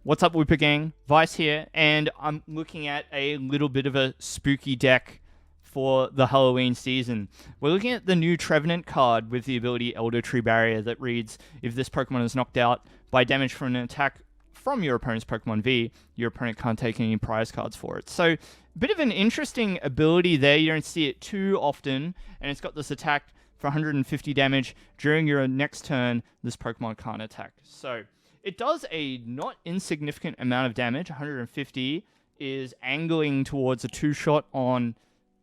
What's up, Whooper Gang? Vice here, and I'm looking at a little bit of a spooky deck for the Halloween season. We're looking at the new Trevenant card with the ability Elder Tree Barrier that reads, if this Pokemon is knocked out by damage from an attack from your opponent's Pokemon V, your opponent can't take any prize cards for it. So, a bit of an interesting ability there. You don't see it too often, and it's got this attack for 150 damage. During your next turn, this Pokemon can't attack. So, it does a not insignificant amount of damage. 150 is angling towards a 2-shot on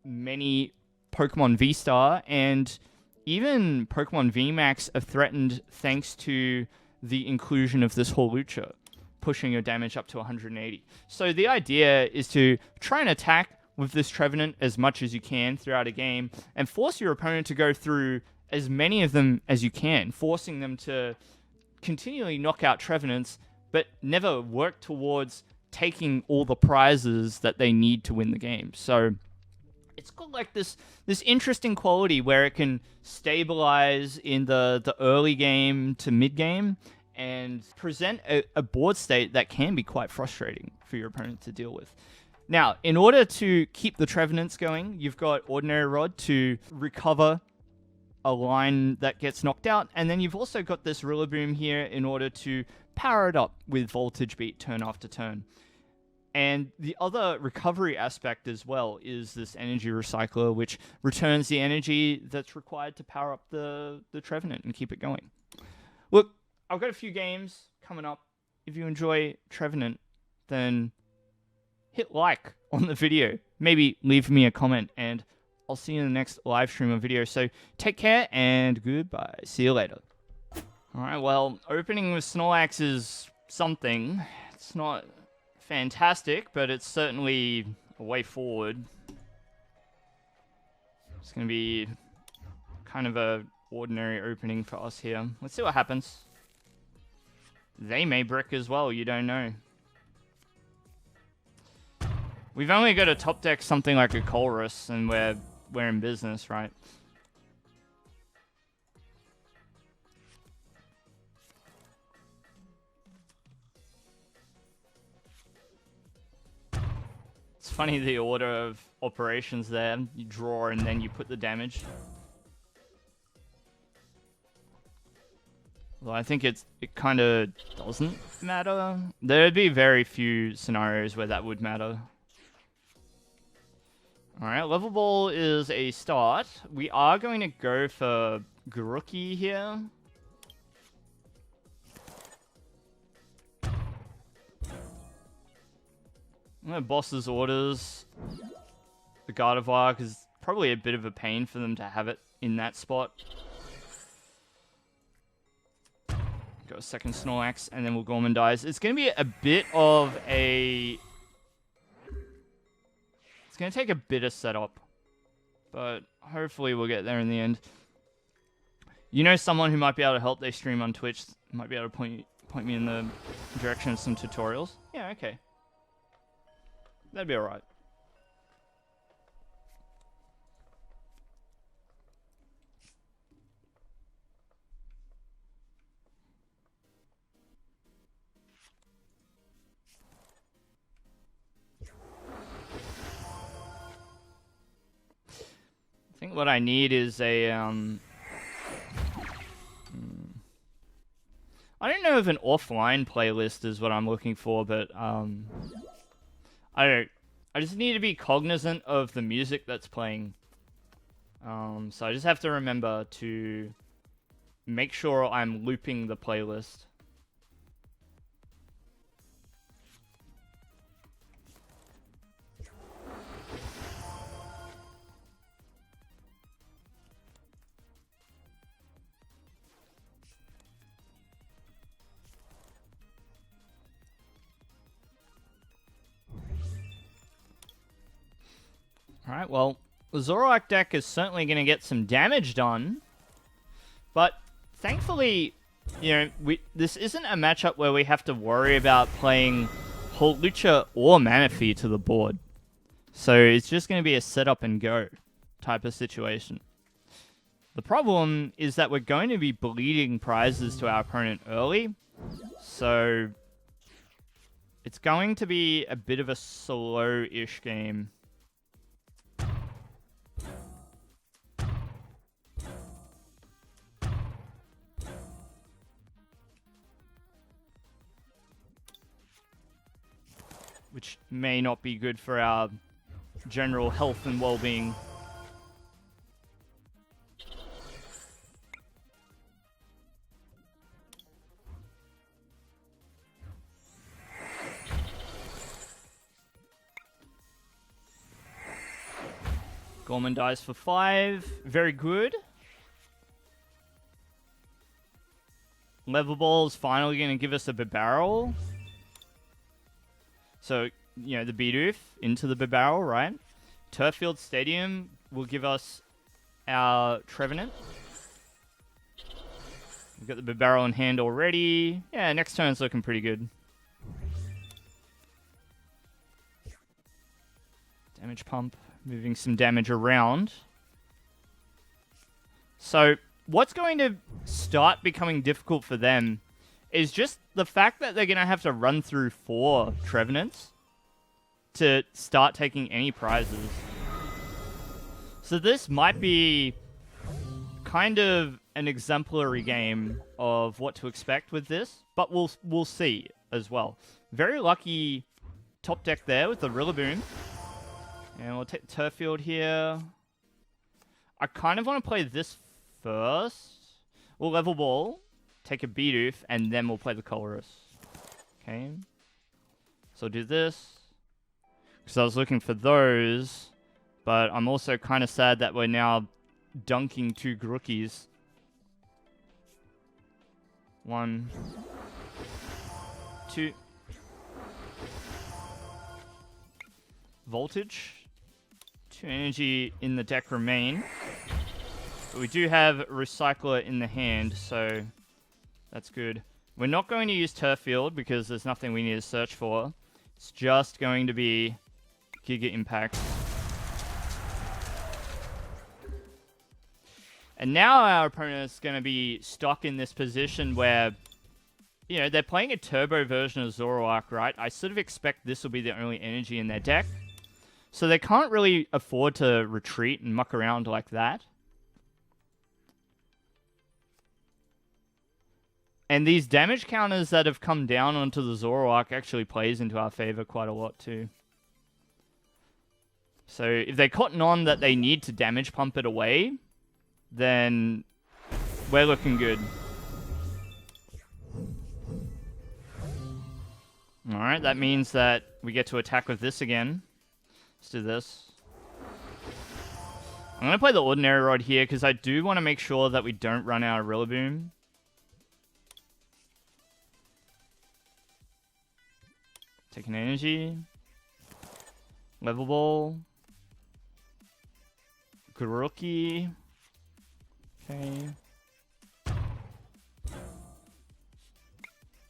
many Pokemon VStar, and even Pokemon VMAX are threatened thanks to the inclusion of this Hawlucha, pushing your damage up to 180. So the idea is to try and attack with this Trevenant as much as you can throughout a game, and force your opponent to go through as many of them as you can, forcing them to continually knock out Trevenants, but never work towards taking all the prizes that they need to win the game. So it's got like this interesting quality where it can stabilize in the early game to mid game and present a board state that can be quite frustrating for your opponent to deal with. Now, in order to keep the Trevenants going, you've got Ordinary Rod to recover a line that gets knocked out, and then you've also got this Rillaboom here in order to power it up with Voltage Beat turn after turn. And the other recovery aspect as well is this Energy Recycler, which returns the energy that's required to power up the Trevenant and keep it going. Look, I've got a few games coming up. If you enjoy Trevenant, then hit like on the video. Maybe leave me a comment, and I'll see you in the next live stream or video. So take care and goodbye. See you later. Alright, well, opening with Snorlax is something. It's not fantastic, but it's certainly a way forward. It's going to be kind of a ordinary opening for us here. Let's see what happens. They may brick as well, you don't know. We've only got to top deck something like a Colress, and we're in business, right? It's funny the order of operations there. You draw and then you put the damage. Well, I think it kind of doesn't matter. There'd be very few scenarios where that would matter. Alright, Level Ball is a start. We are going to go for Grookey here. I'm going to Boss's Orders. The Gardevoir is probably a bit of a pain for them to have it in that spot. Go a second Snorlax, and then we'll Gormandize. It's going to be a bit of a... It's going to take a bit of setup, but hopefully we'll get there in the end. You know someone who might be able to help? They stream on Twitch. Might be able to point me in the direction of some tutorials. Yeah, okay. That'd be alright. I think what I need is a, I don't know if an offline playlist is what I'm looking for, but, I just need to be cognizant of the music that's playing. So I just have to remember to make sure I'm looping the playlist. Alright, well, the Zoroark deck is certainly going to get some damage done. But, thankfully, you know, this isn't a matchup where we have to worry about playing Hawlucha or Manaphy to the board. So, it's just going to be a setup and go type of situation. The problem is that we're going to be bleeding prizes to our opponent early. So, It's going to be a bit of a slow-ish game. Which may not be good for our general health and well-being. Gorman dies for 5. Very good. Level Ball is finally going to give us a Bibarel. So, you know, the Bidoof into the Bibarel, right? Turffield Stadium will give us our Trevenant. We've got the Bibarel in hand already. Yeah, next turn's looking pretty good. Damage pump. Moving some damage around. So, what's going to start becoming difficult for them is just the fact that they're going to have to run through 4 Trevenants to start taking any prizes. So this might be kind of an exemplary game of what to expect with this, but we'll see as well. Very lucky top deck there with the Rillaboom. And we'll take Turffield here. I kind of want to play this first. We'll Level Ball, take a Bidoof, and then we'll play the Colress. Okay. So I'll do this. Because I was looking for those. But I'm also kind of sad that we're now dunking 2 Grookies. 1, 2. Voltage. 2 energy in the deck remain. But we do have Recycler in the hand, so that's good. We're not going to use Turffield because there's nothing we need to search for. It's just going to be Giga Impact. And now our opponent is going to be stuck in this position where, you know, they're playing a turbo version of Zoroark, right? I sort of expect this will be the only energy in their deck. So they can't really afford to retreat and muck around like that. And these damage counters that have come down onto the Zoroark actually plays into our favor quite a lot too. So if they cotton on that they need to damage pump it away, then we're looking good. Alright, that means that we get to attack with this again. Let's do this. I'm going to play the Ordinary Rod here because I do want to make sure that we don't run out of Rillaboom. Take an energy. Level Ball. Grookey. Okay.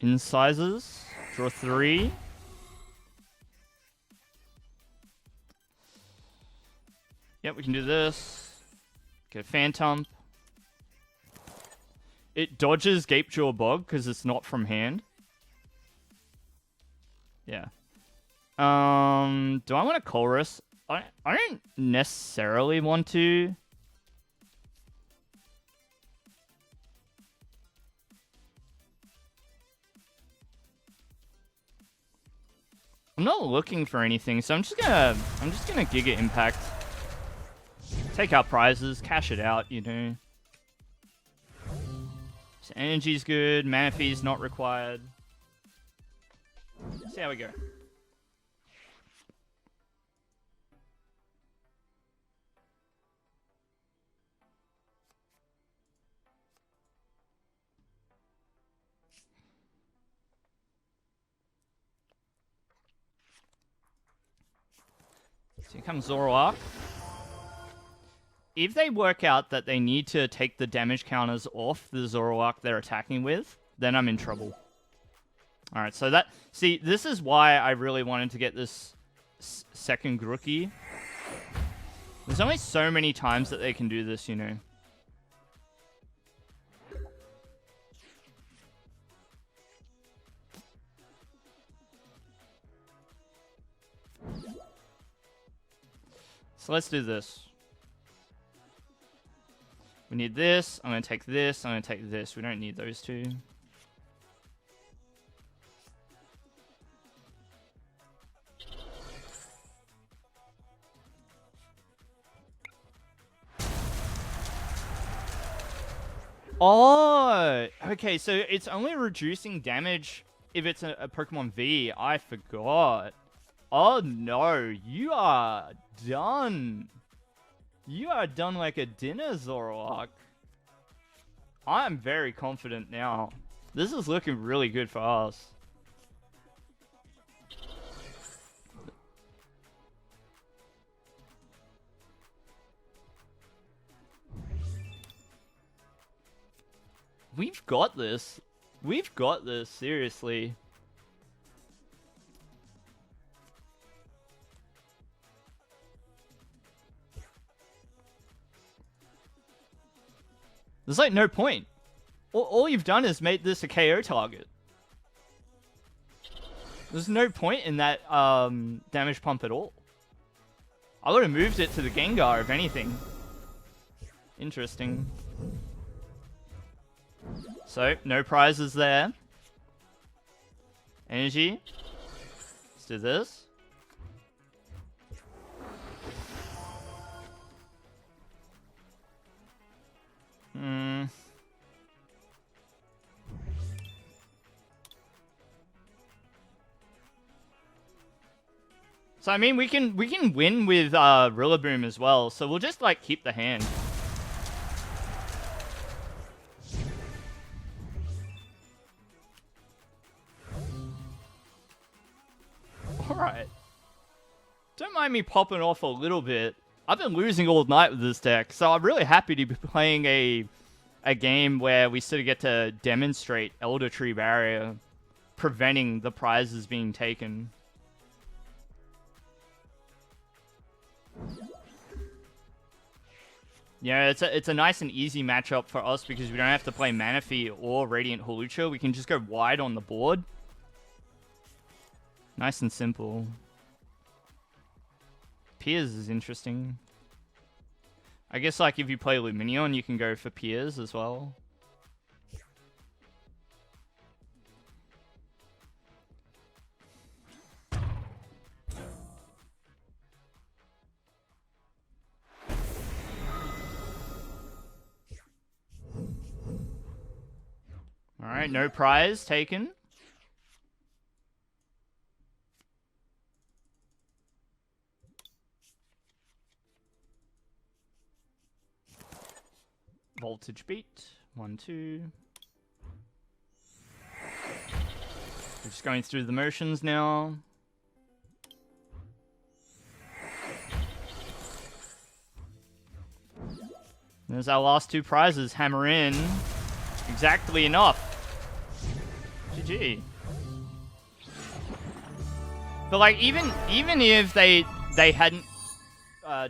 Incisors. Draw 3. Yep, we can do this. Get a Phantump. It dodges Gapejaw Bog because it's not from hand. Yeah. Do I want a Colress? I don't necessarily want to. I'm not looking for anything, so I'm just gonna Giga Impact. Take out prizes, cash it out, you know. So energy's good, Manaphy's not required. See how we go. So here comes Zoroark. If they work out that they need to take the damage counters off the Zoroark they're attacking with, then I'm in trouble. Alright, so that... See, this is why I really wanted to get this second Grookey. There's only so many times that they can do this, you know. So let's do this. We need this. I'm going to take this. I'm going to take this. We don't need those two. Oh, okay. So it's only reducing damage if it's a Pokemon V. I forgot. Oh no, you are done. You are done like a dinner, Zoroark. I am very confident now. This is looking really good for us. We've got this. We've got this, seriously. There's like no point. All you've done is made this a KO target. There's no point in that damage pump at all. I would have moved it to the Gengar, if anything. Interesting. So, no prizes there. Energy. Let's do this. So I mean, we can win with Rillaboom as well. So we'll just like keep the hand. All right. Don't mind me popping off a little bit. I've been losing all night with this deck, so I'm really happy to be playing a game where we sort of get to demonstrate Elder Tree Barrier preventing the prizes being taken. Yeah, it's a nice and easy matchup for us because we don't have to play Manaphy or Radiant Hawlucha. We can just go wide on the board. Nice and simple. Piers is interesting. I guess like if you play Luminion, you can go for Piers as well. Alright, no prize taken. Voltage beat. 1, 2. We're just going through the motions now. There's our last two prizes. Hammer in. Exactly enough. GG. But like even if they hadn't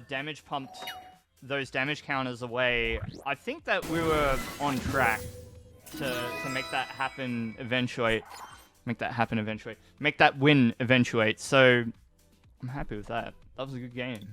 damage pumped those damage counters away, I think that we were on track to make that happen eventuate. Make that win eventuate. So I'm happy with that. That was a good game.